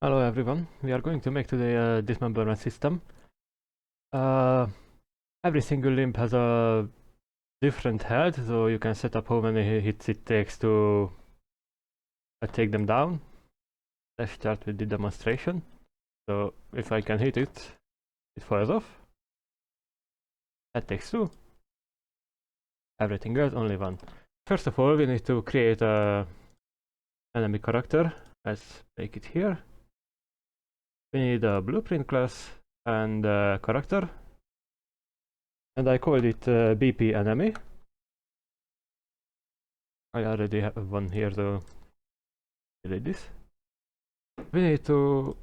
Hello everyone, we are going to make today a dismemberment system. Uh, every single limb has a different health, so you can set up how many hits it takes to take them down. Let's start with the demonstration. So if I can hit it, it fires off. That takes 2. Everything else only 1. First of all, we need to create a enemy character. Let's make it here. We need a blueprint class and a character. And I called it BP enemy. I already have one here, so delete this. We need to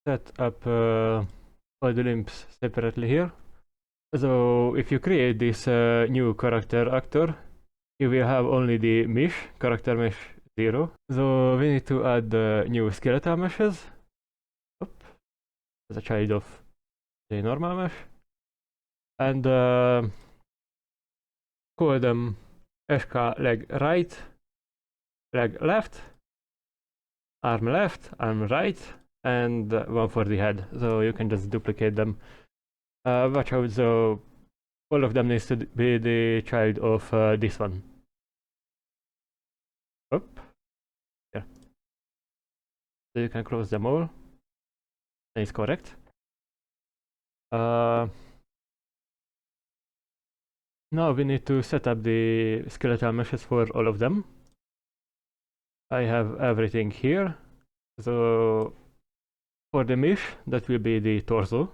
set up all the limbs separately here. So if you create this new character actor, you will have only the mesh, character mesh 0. So we need to add new skeletal meshes. As a child of the normal mesh. And call them SK leg right, leg left, arm right, and one for the head. So you can just duplicate them. Watch out, so all of them needs to be the child of this one. Oop. Here. So you can close them all. And it's correct. Now we need to set up the skeletal meshes for all of them. I have everything here. So for the mesh, that will be the torso.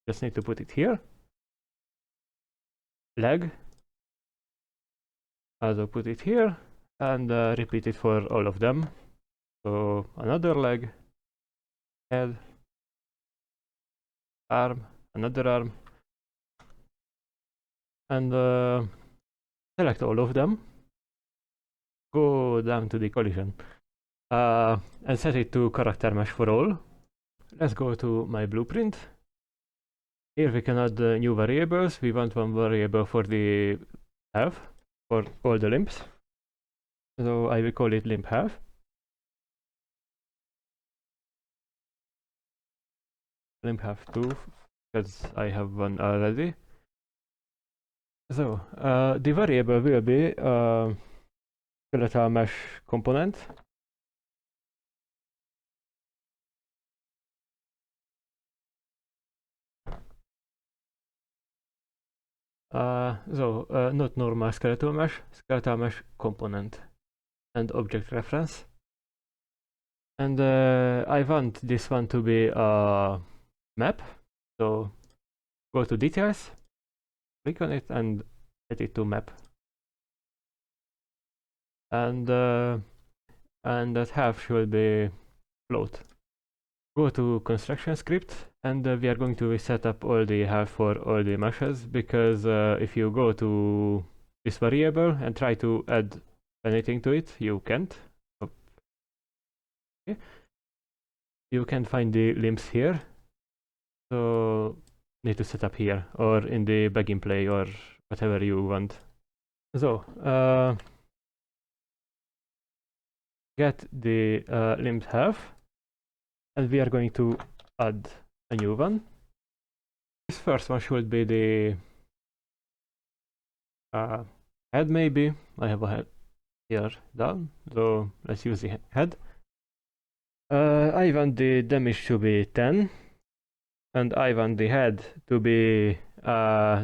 Just need to put it here. Leg. Also put it here and repeat it for all of them. So another leg, head, arm, another arm, and select all of them. Go down to the collision and set it to character mesh for all. Let's go to my blueprint. Here we can add new variables. We want one variable for the health for all the limbs. So I will call it limb health. Limb health 2, because I have one already. So the variable will be skeletal mesh component. Not normal skeletal mesh component and object reference. And I want this one to be a map. So go to details, click on it and set it to map. And that half should be float. Go to construction script and we are going to set up all the half for all the meshes, because if you go to this variable and try to add anything to it, you can't. Okay. You can find the limbs here, so need to set up here or in the begin play or whatever you want. So get the limbs half, and we are going to add a new one. This first one should be the head, maybe. I have a head here down, so let's use the head. I want the damage to be 10, and I want the head to be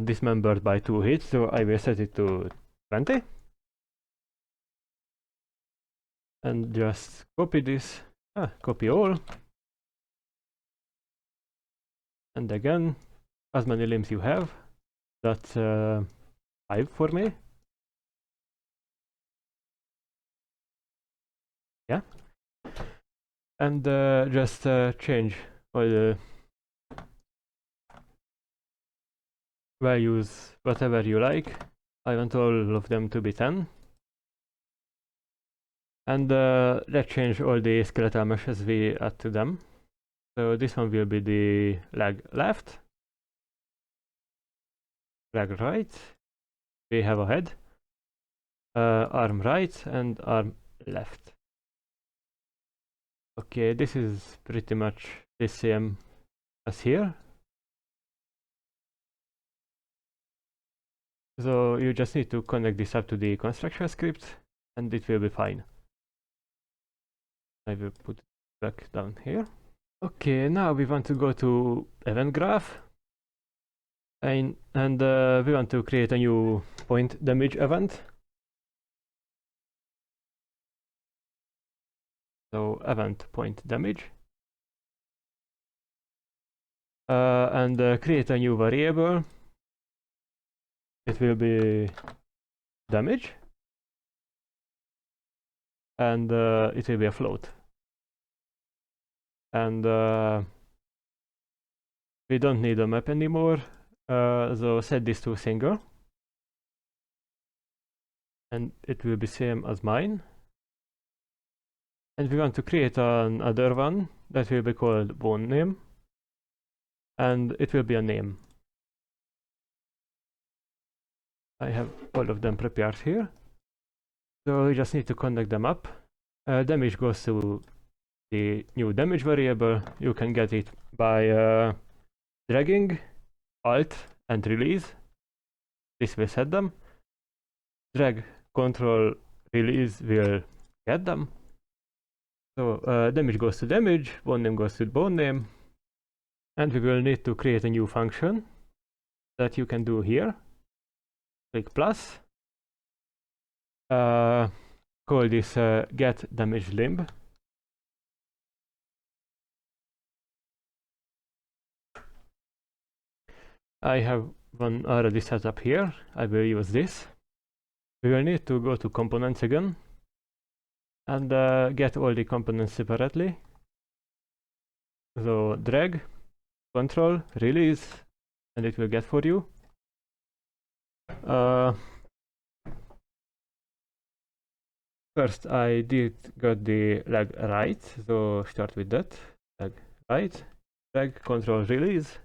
dismembered by 2 hits, so I will set it to 20. And just copy this, copy all. And again, as many limbs you have, that's 5 for me. Yeah. And just change all the values, whatever you like. I want all of them to be 10. And let's change all the skeletal meshes we add to them. So this one will be the leg left, leg right. We have a head, arm right and arm left. Okay, this is pretty much the same as here. So you just need to connect this up to the construction script and it will be fine. I will put it back down here. Okay, now we want to go to event graph and we want to create a new point damage event. So event point damage. And create a new variable. It will be damage. And it will be a float. And we don't need a map anymore. So set this to single. And it will be same as mine. And we want to create another one that will be called bone name. And it will be a name. I have all of them prepared here. So we just need to connect them up. Damage goes to the new damage variable. You can get it by dragging Alt and release. This will set them. Drag, Control, release will get them. So damage goes to damage, bone name goes to bone name. And we will need to create a new function that you can do here. Click plus. Call this get damage limb. I have one already set up here. I will use this. We will need to go to components again and get all the components separately. So drag, control, release, and it will get for you. First I did got the leg right, so start with that. Leg right, drag, control, release.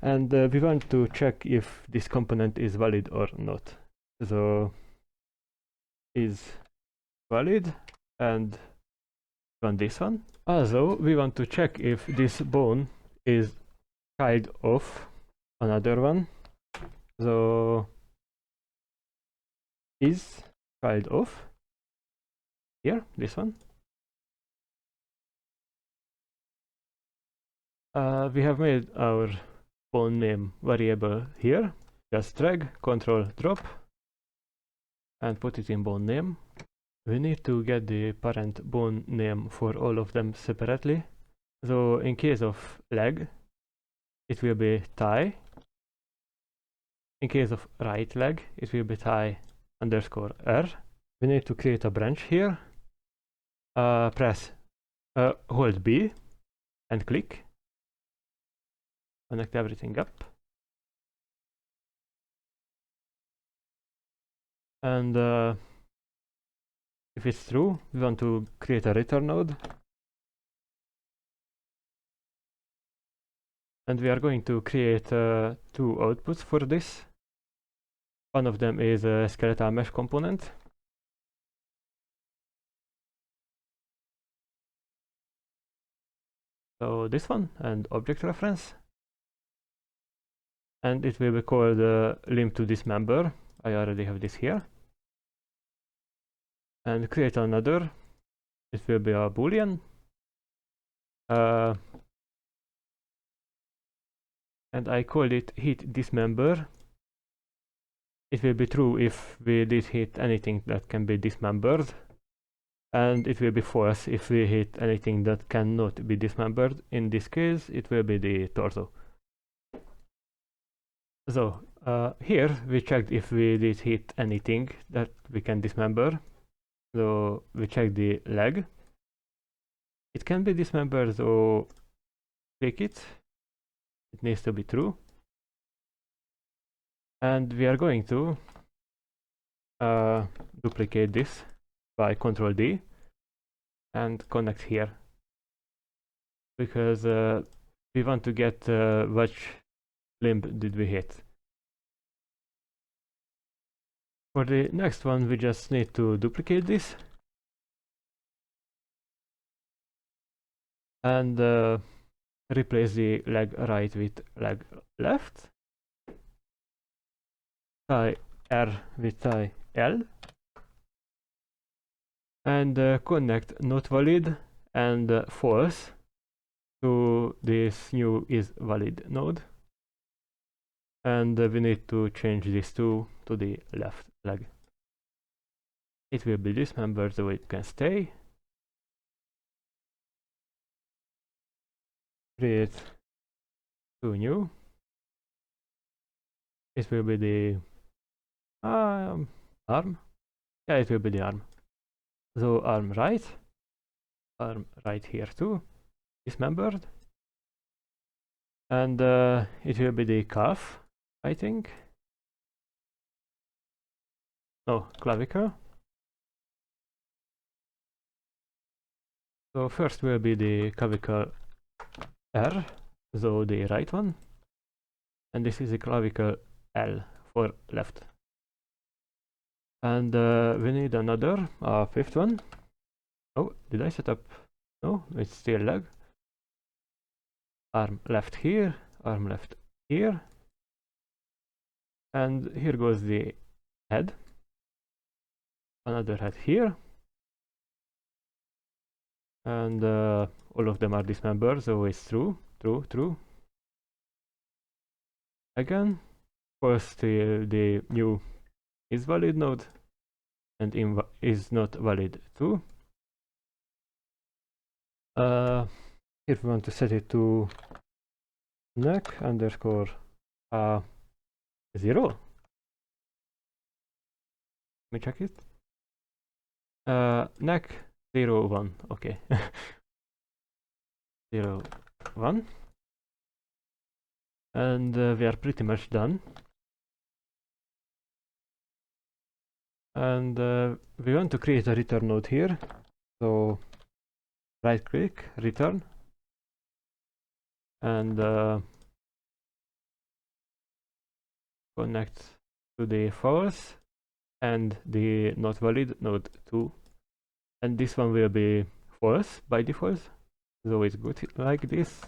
And we want to check if this component is valid or not. So is valid and on this one. Also, we want to check if this bone is child of another one. So is child of here, this one. We have made our bone name variable here. Just drag, control, drop, and put it in bone name. We need to get the parent bone name for all of them separately. So in case of leg, it will be thigh. In case of right leg, it will be thigh underscore R. We need to create a branch here. Hold B and click. Connect everything up. And if it's true, we want to create a return node. And we are going to create two outputs for this. One of them is a skeletal mesh component. So this one and object reference. And it will be called limb to dismember. I already have this here. And create another. It will be a boolean. And I call it hit dismember. It will be true if we did hit anything that can be dismembered. And it will be false if we hit anything that cannot be dismembered. In this case, it will be the torso. So here we checked if we did hit anything that we can dismember. So we check the leg. It can be dismembered, so click it. It needs to be true. And we are going to duplicate this by Ctrl D and connect here. Because we want to get which limb did we hit. For the next one, we just need to duplicate this and replace the leg right with leg left, tie R with tie L, and connect not valid and false to this new is valid node. And we need to change this to the left leg. It will be dismembered so it can stay. Create two new. It will be the arm. Yeah, it will be the arm. So arm right here too, dismembered. And it will be the calf, I think. No, clavicle. So first will be the clavicle R, so the right one. And this is the clavicle L for left. And we need another fifth one. Oh, did I set up? No, it's still leg. Arm left here, arm left here. And here goes the head. Another head here. And all of them are dismembered, so it's true. Again, first the new is valid node and is not valid too. If we want to set it to neck underscore 0. Let me check it. Neck 0 1. Okay. 0 1. And we are pretty much done. And we want to create a return node here. So right click, return, and connect to the false and the not valid node 2. And this one will be false by default. So it's good like this.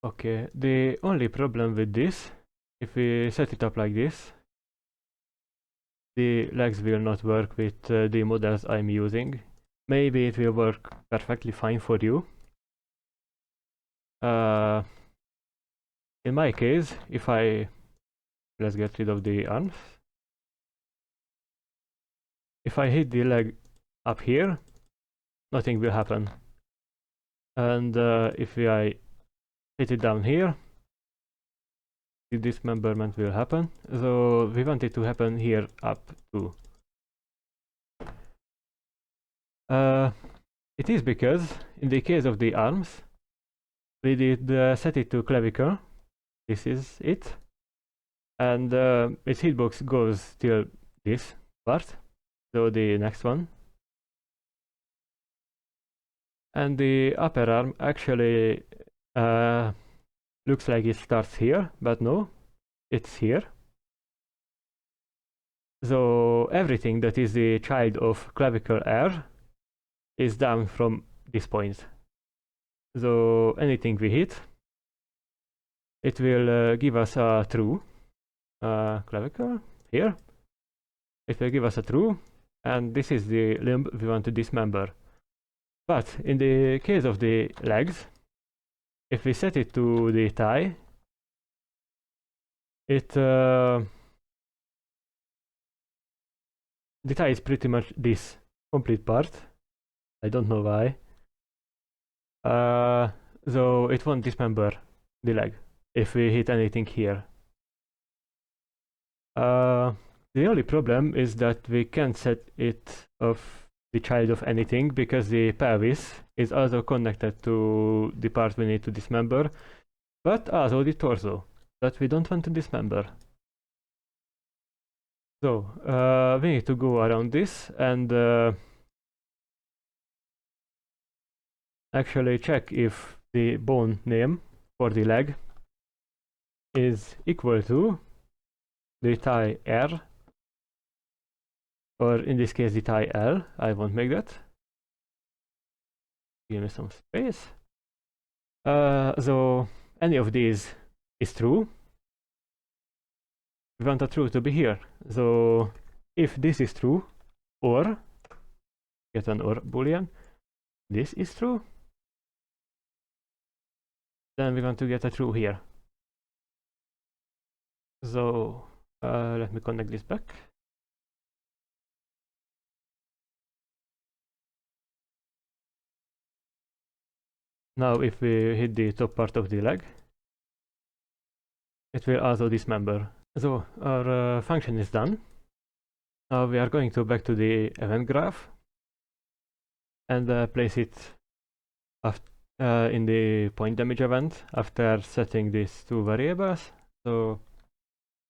Okay, the only problem with this, if we set it up like this, the legs will not work with the models I'm using. Maybe it will work perfectly fine for you. In my case, if let's get rid of the arms. If I hit the leg up here, nothing will happen. And if I hit it down here, the dismemberment will happen. So we want it to happen here up too. It is because in the case of the arms, we did set it to clavicle. This is it. And its hitbox goes till this part. So the next one. And the upper arm actually looks like it starts here, but no, it's here. So everything that is the child of clavicle R is down from this point. So anything we hit, it will give us a true clavicle here. It will give us a true, and this is the limb we want to dismember. But in the case of the legs, if we set it to the thigh, the thigh is pretty much this complete part. I don't know why. So it won't dismember the leg if we hit anything here. The only problem is that we can't set it of the child of anything because the pelvis is also connected to the part we need to dismember, but also the torso that we don't want to dismember. So we need to go around this and actually check if the bone name for the leg is equal to the thigh R or in this case the tie L. I won't make that. Give me some space. So any of these is true. We want a true to be here. So if this is true, or get an or boolean, this is true, then we want to get a true here. So let me connect this back. Now if we hit the top part of the leg, it will also dismember. So our function is done. Now we are going to back to the event graph and place it in the point damage event after setting these two variables. So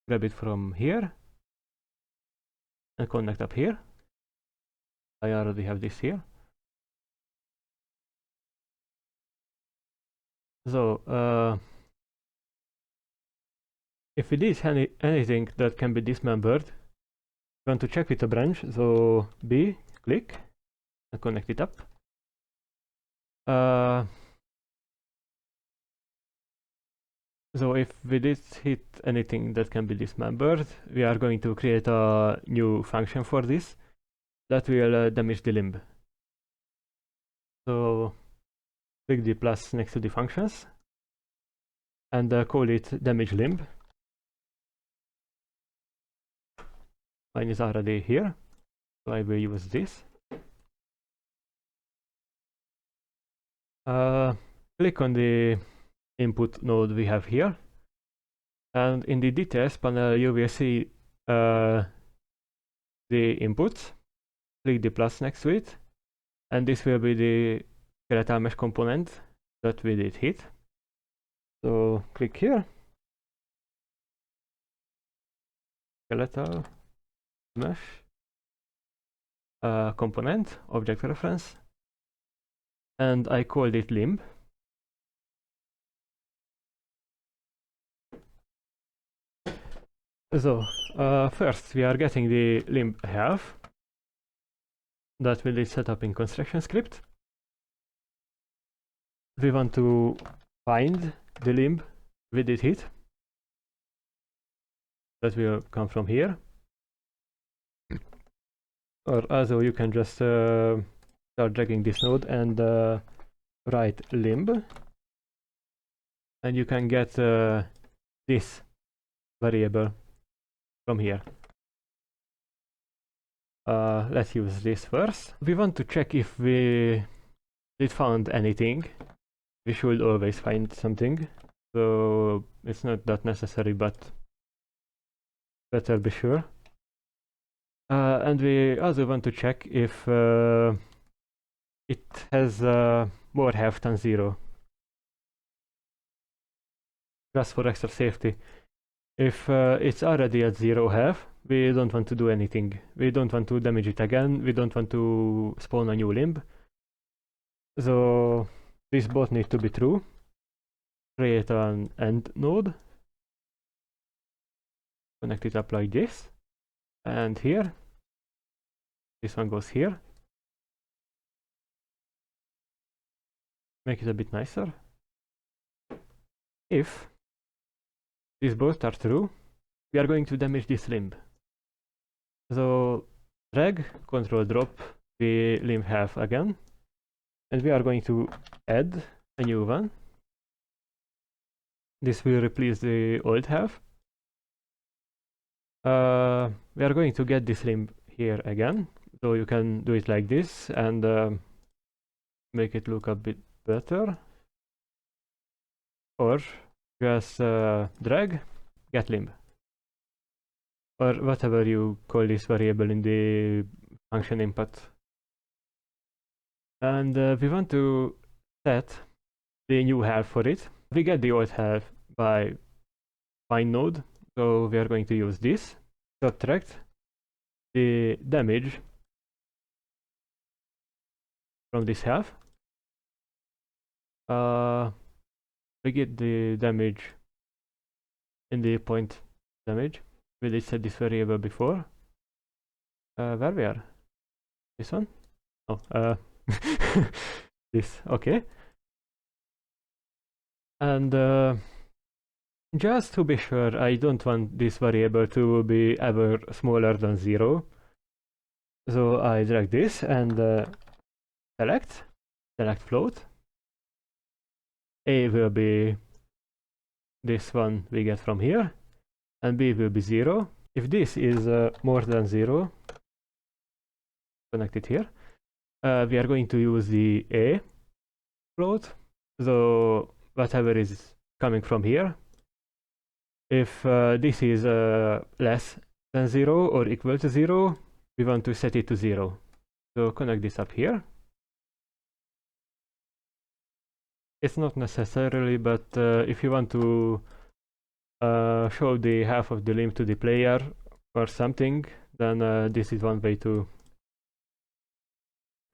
grab it from here and connect up here. I already have this here. So if we did anything that can be dismembered, we want to check with a branch. So B, click and connect it up. So if we did hit anything that can be dismembered, we are going to create a new function for this that will damage the limb. So click the plus next to the functions and call it damage limb. Mine is already here, so I will use this. Click on the input node we have here, and in the details panel you will see the inputs. Click the plus next to it, and this will be the skeletal mesh component that we did hit. So click here, skeletal mesh component object reference, and I called it limb. So first we are getting the limb health that we did set up in construction script. We want to find the limb we did hit. That will come from here. Or also you can just start dragging this node and write limb, and you can get this variable from here. Let's use this first. We want to check if we did found anything. We should always find something, so it's not that necessary, but better be sure. And we also want to check if it has more health than 0, just for extra safety. If it's already at 0 health, we don't want to do anything. We don't want to damage it again. We don't want to spawn a new limb. So these both need to be true. Create an end node. Connect it up like this. And here. This one goes here. Make it a bit nicer. If these both are true, we are going to damage this limb. So drag, control drop the limb health again, and we are going to add a new one. This will replace the old health. We are going to get this limb here again, so you can do it like this and make it look a bit better. Or just drag, get limb, or whatever you call this variable in the function input. And we want to set the new health for it. We get the old health by find node, so we are going to use this. Subtract the damage from this health. We get the damage in the point damage. We did set this variable before. Where we are? This one? Oh, this, okay. And just to be sure, I don't want this variable to be ever smaller than 0. So I drag this and select float. A will be this one we get from here, and B will be 0. If this is more than 0, connect it here, we are going to use the A float, so whatever is coming from here. If this is less than 0 or equal to 0, we want to set it to 0. So connect this up here. It's not necessarily, but if you want to show the half of the limb to the player or something, then this is one way to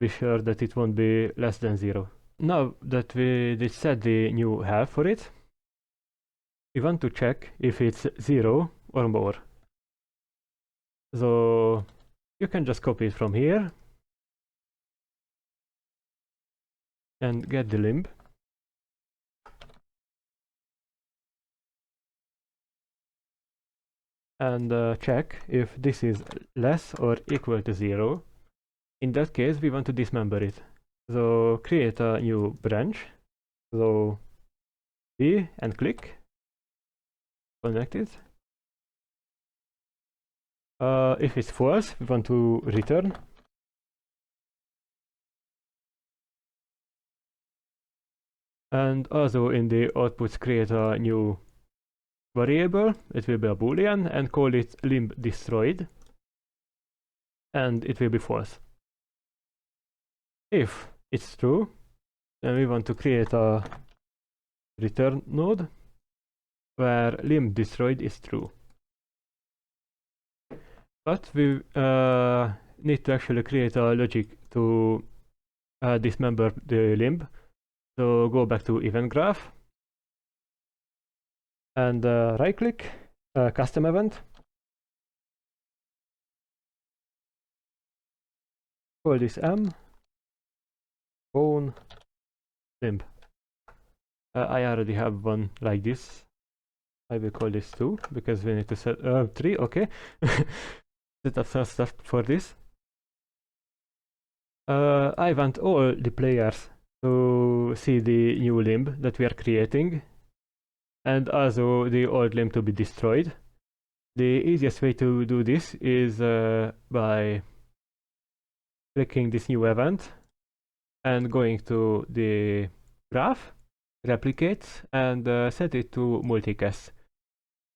be sure that it won't be less than 0. Now that we did set the new half for it, we want to check if it's 0 or more. So you can just copy it from here and get the limb. And check if this is less or equal to 0. In that case, we want to dismember it. So create a new branch. So B and click. Connect it. If it's false, we want to return. And also in the outputs, create a new variable. It will be a boolean and call it limb destroyed. And it will be false. If it's true, then we want to create a return node where limb destroyed is true. But we need to actually create a logic to dismember the limb. So go back to event graph and right click, custom event. Call this M, bone, limb. I already have one like this. I will call this 2 because we need to set 3, okay. Set up some stuff for this. I want all the players to see the new limb that we are creating, and also the old limb to be destroyed. The easiest way to do this is by clicking this new event and going to the graph, replicate, and set it to multicast.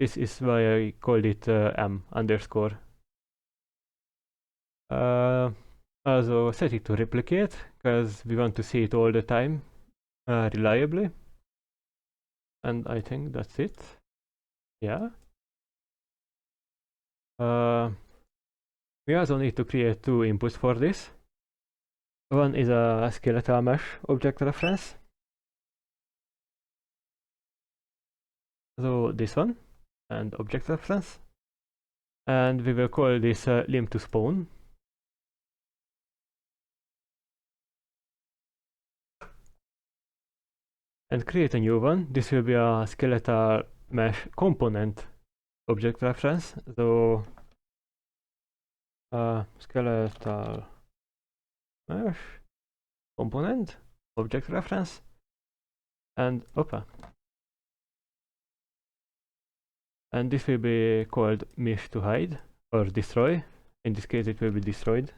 This is why I called it M underscore. Also set it to replicate, because we want to see it all the time, reliably. And I think that's it. Yeah. We also need to create 2 inputs for this. One is a skeletal mesh object reference. So this one, and object reference. And we will call this limb to spawn. And create a new one. This will be a skeletal mesh component object reference. So skeletal mesh component object reference, and opa. And this will be called mesh to hide or destroy. In this case, it will be destroyed.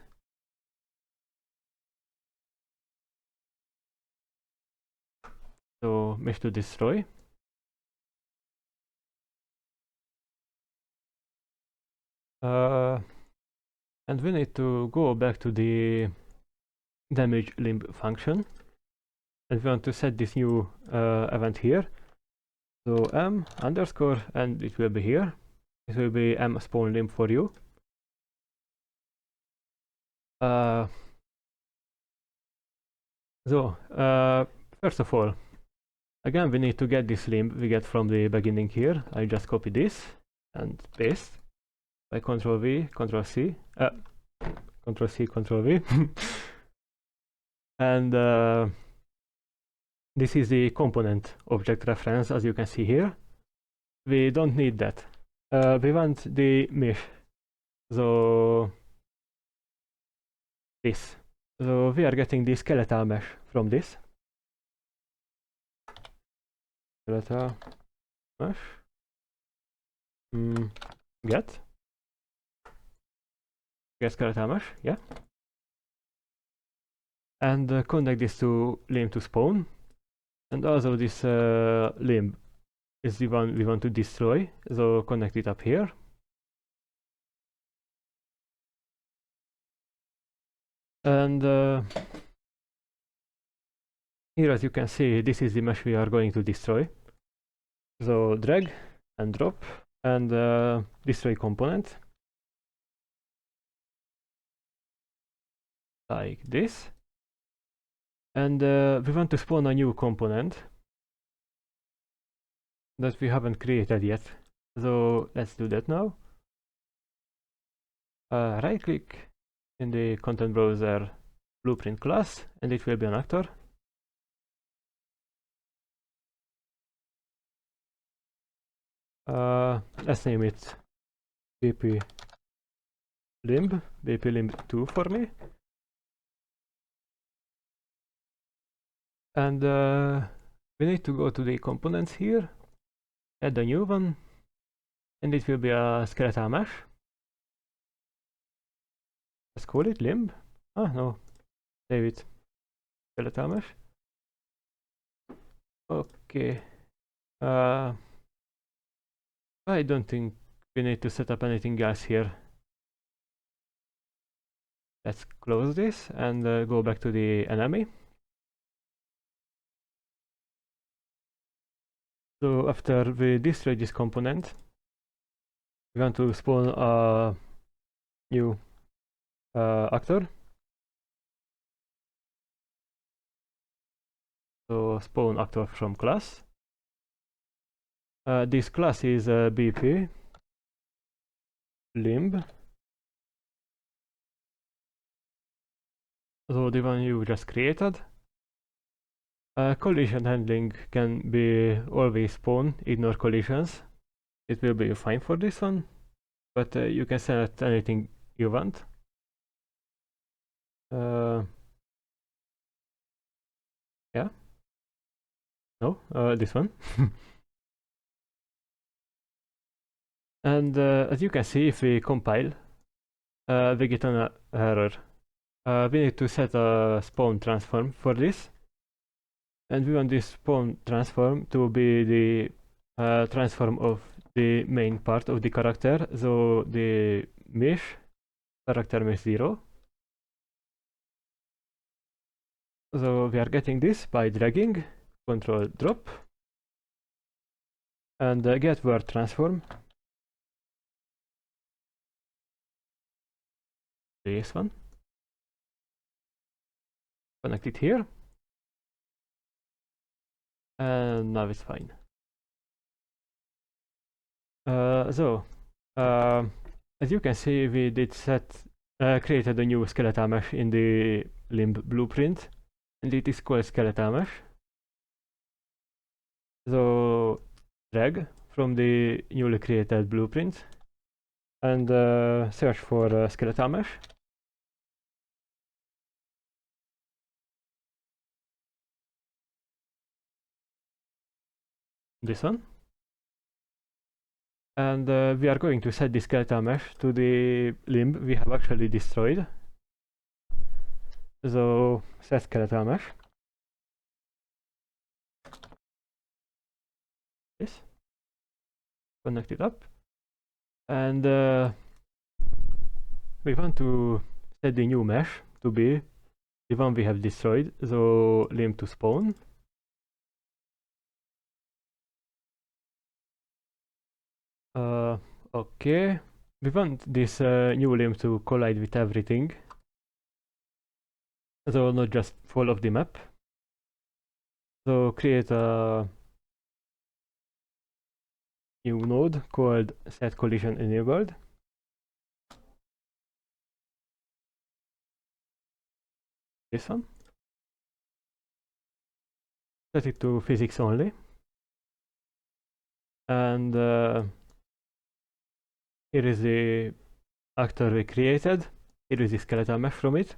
So mesh to destroy. And we need to go back to the damage limb function, and we want to set this new event here. So M underscore, and it will be here. It will be M spawn limb for you. First of all, again, we need to get this limb we get from the beginning here. I just copy this and paste by Ctrl V, Ctrl C. Control C, Control V. And this is the component object reference, as you can see here. We don't need that. We want the mesh. So this. So we are getting the skeletal mesh from this. Skeletal mesh. Get skeletal mesh, yeah. And connect this to limb to spawn. And also this limb is the one we want to destroy. So connect it up here. And here, as you can see, this is the mesh we are going to destroy. So drag and drop and destroy component. Like this. And we want to spawn a new component that we haven't created yet. So let's do that now. Right click in the content browser blueprint class, and it will be an actor. Let's name it BP limb 2 for me. And we need to go to the components here, add a new one, and it will be a skeletal mesh. Let's call it limb. Ah, no, save it. Skeletal mesh. Okay. I don't think we need to set up anything else here. Let's close this and go back to the enemy. So after we destroy this component, we want to spawn a new actor. So spawn actor from class. This class is BP limb. So the one you just created. Collision handling can be always spawn, ignore collisions. It will be fine for this one, but you can select anything you want. Yeah. No, this one. And as you can see, if we compile, we get an error. We need to set a spawn transform for this. And we want this spawn transform to be the transform of the main part of the character, so the mesh, character mesh 0. So we are getting this by dragging, control drop, and get word transform. This one. Connect it here. And now it's fine. As you can see, we did created a new skeletal mesh in the limb blueprint, and it is called skeletal mesh. So drag from the newly created blueprint and search for skeletal mesh. This one. And we are going to set the skeletal mesh to the limb we have actually destroyed. So set skeletal mesh. This. Connect it up. And we want to set the new mesh to be the one we have destroyed. So limb to spawn. Okay, we want this new limb to collide with everything, so not just fall off the map. So create a new node called set collision enabled. this one. Set it to physics only. And here is the actor we created. Here is the skeletal mesh from it.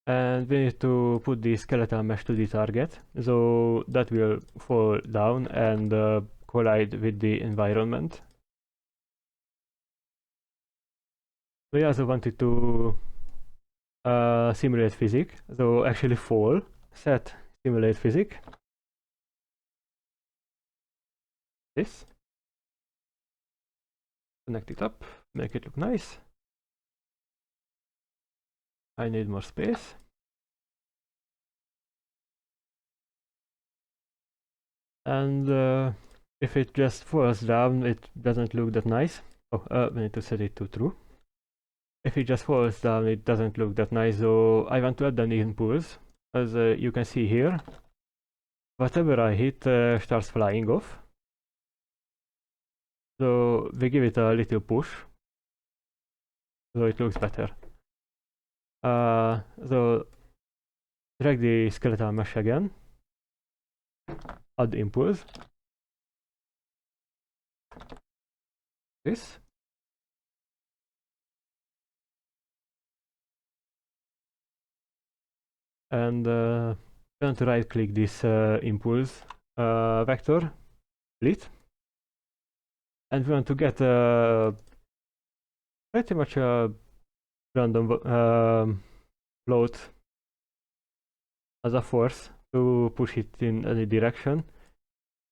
And we need to put the skeletal mesh to the target, so that will fall down and collide with the environment. We also wanted to simulate physics, so actually fall, set simulate physics. This. Connect it up, make it look nice. I need more space. And if it just falls down, it doesn't look that nice. Oh, we need to set it to true. If it just falls down, it doesn't look that nice, so I want to add an impulse. As you can see here, whatever I hit starts flying off. So we give it a little push, so it looks better. So drag the skeletal mesh again, add impulse, this, and we want to right click this impulse vector, split, and we want to get pretty much a random float as a force to push it in any direction.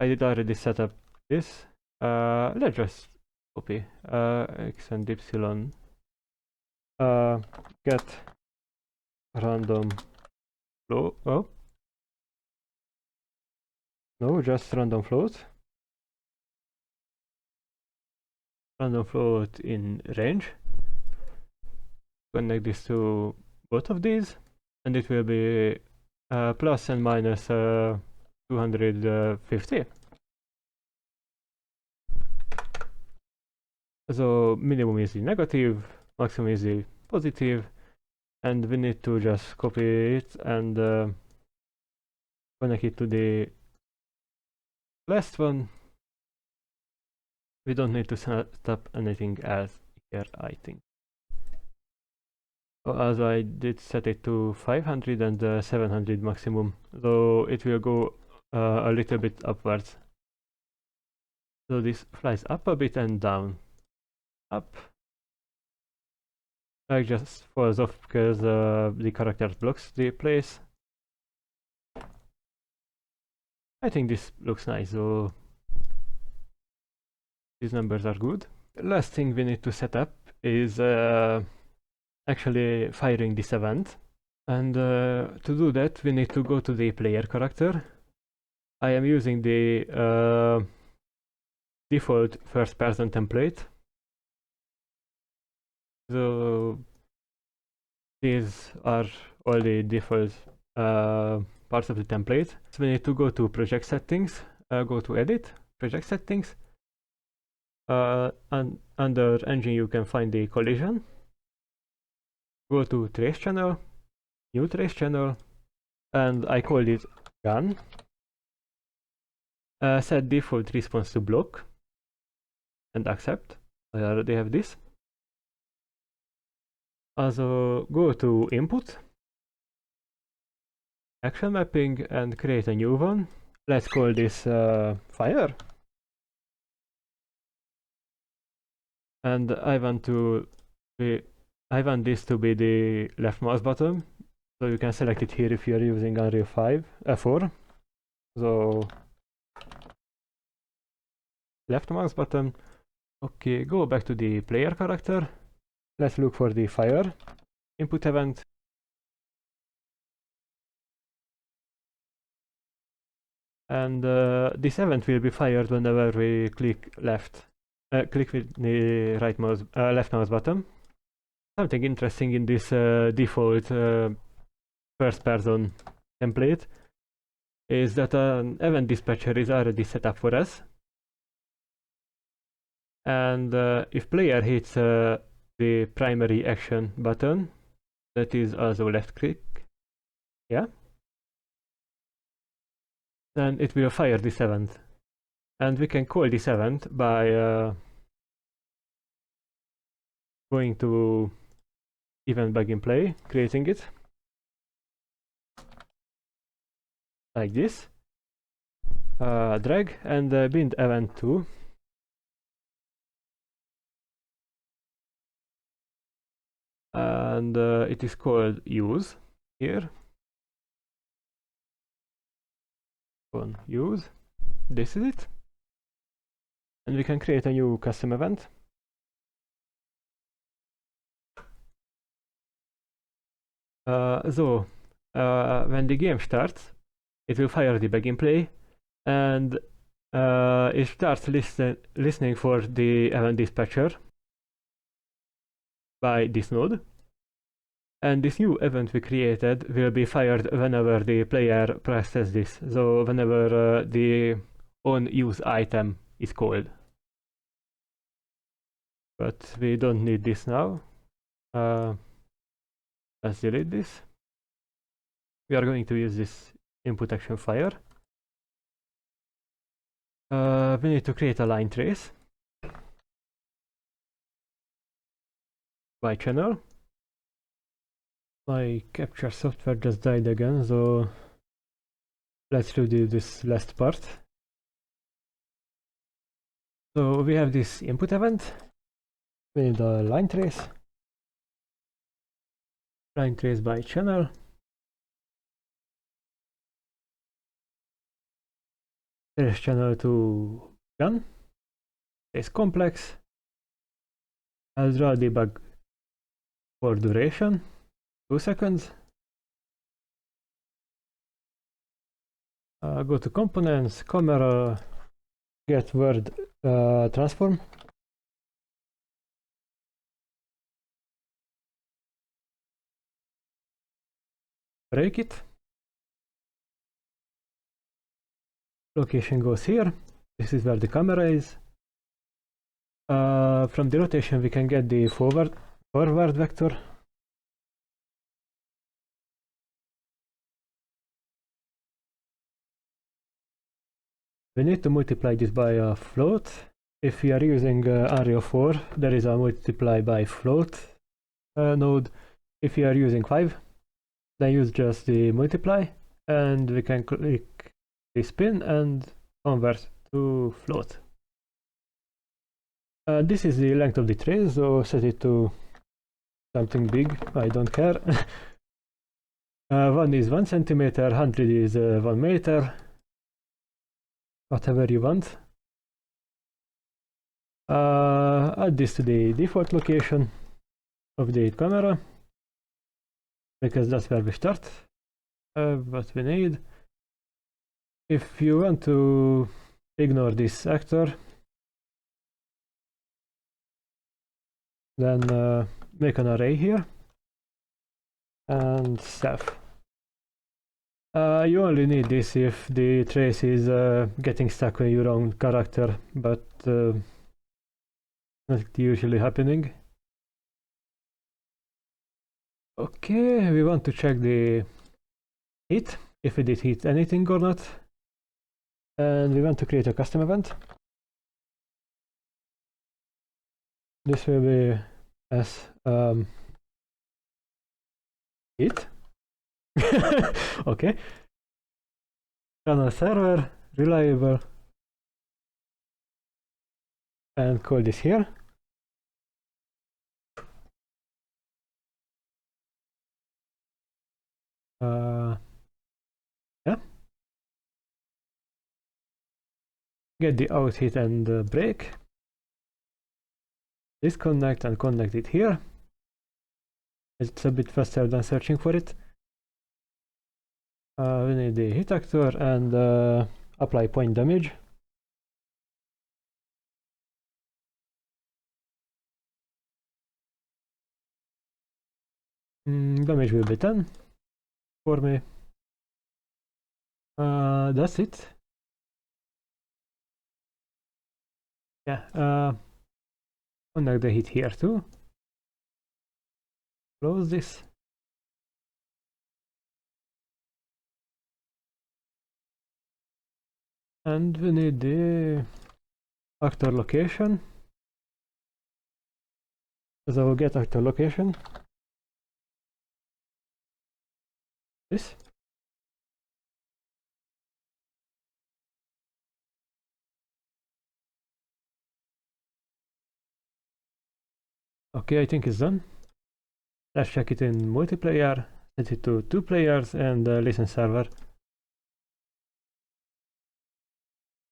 I did already set up this. Let's just copy x and y. Get random float. Oh no, just random float. Random float in range. Connect this to both of these, and it will be plus and minus 250. So minimum is the negative, maximum is the positive, and we need to just copy it and connect it to the last one. We don't need to set up anything else here, I think. As I did set it to 500 and 700 maximum, so it will go a little bit upwards. So this flies up a bit and down. Up. Like just falls off because the character blocks the place. I think this looks nice, so these numbers are good. The last thing we need to set up is actually firing this event, and to do that we need to go to the player character. I am using the default first person template, so these are all the default parts of the template. So we need to go to project settings, go to edit, project settings, and under engine you can find the collision. Go to trace channel, new trace channel, and I called it gun. Set default response to block and accept. I already have this. Also go to input, action mapping, and create a new one. Let's call this fire. And I want this to be the left mouse button, so you can select it here if you are using Unreal 4. So left mouse button. Okay, go back to the player character. Let's look for the fire input event. And this event will be fired whenever we click left. Click with the left mouse button. Something interesting in this default first person template is that an event dispatcher is already set up for us. And if player hits the primary action button, that is also left click, yeah, then it will fire this event. And we can call this event by going to event begin play, creating it like this, drag and bind event to, and it is called use here. On use, this is it, and we can create a new custom event. When the game starts, it will fire the begin play, and it starts listening for the event dispatcher by this node. And this new event we created will be fired whenever the player presses this, so whenever the onUse item is called. But we don't need this now. Let's delete this. We are going to use this input action fire. We need to create a line trace by channel. My capture software just died again, so let's redo this last part. So we have this input event. We need a line trace. Line trace by channel. Trace channel to gun. Trace complex. I'll draw debug for duration. 2 seconds. Go to components, camera, get word transform. Break it. Location goes here. This is where the camera is. From the rotation we can get the forward vector. We need to multiply this by a float. If we are using array of 4, there is a multiply by float node. If we are using 5, then use just the multiply, and we can click the spin and convert to float. This is the length of the trace, so set it to something big, I don't care. 1 is 1 centimeter, 100 is 1 meter. Whatever you want. Add this to the default location of the camera, because that's where we start. What we need. If you want to ignore this actor, then make an array here and self. You only need this if the trace is getting stuck with your own character, but not usually happening. Okay, we want to check the hit, if it did hit anything or not. And we want to create a custom event. This will be as hit. Okay. Run a server, reliable, and call this here. Yeah. Get the out hit and break. Disconnect and connect it here. It's a bit faster than searching for it. We need the hit actor and apply point damage. Damage will be 10 for me. That's it. Yeah, connect the hit here too. Close this. And we need the actor location. So get actor location. This. Okay, I think it's done. Let's check it in multiplayer, set it to 2 players and listen server.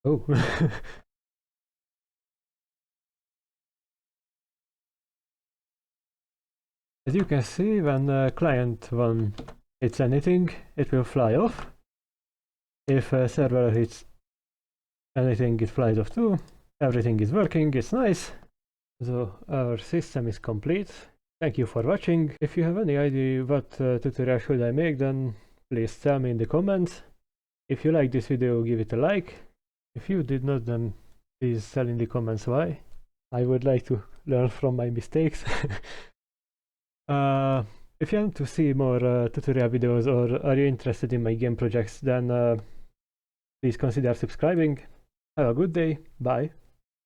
Oh. As you can see, when client 1 hits anything, it will fly off. If server hits anything, it flies off too. Everything is working, it's nice. So our system is complete. Thank you for watching. If you have any idea what tutorial should I make, then please tell me in the comments. If you like this video, give it a like. If you did not, then please tell in the comments why. I would like to learn from my mistakes. If you want to see more tutorial videos, or are you interested in my game projects, then please consider subscribing. Have a good day. Bye.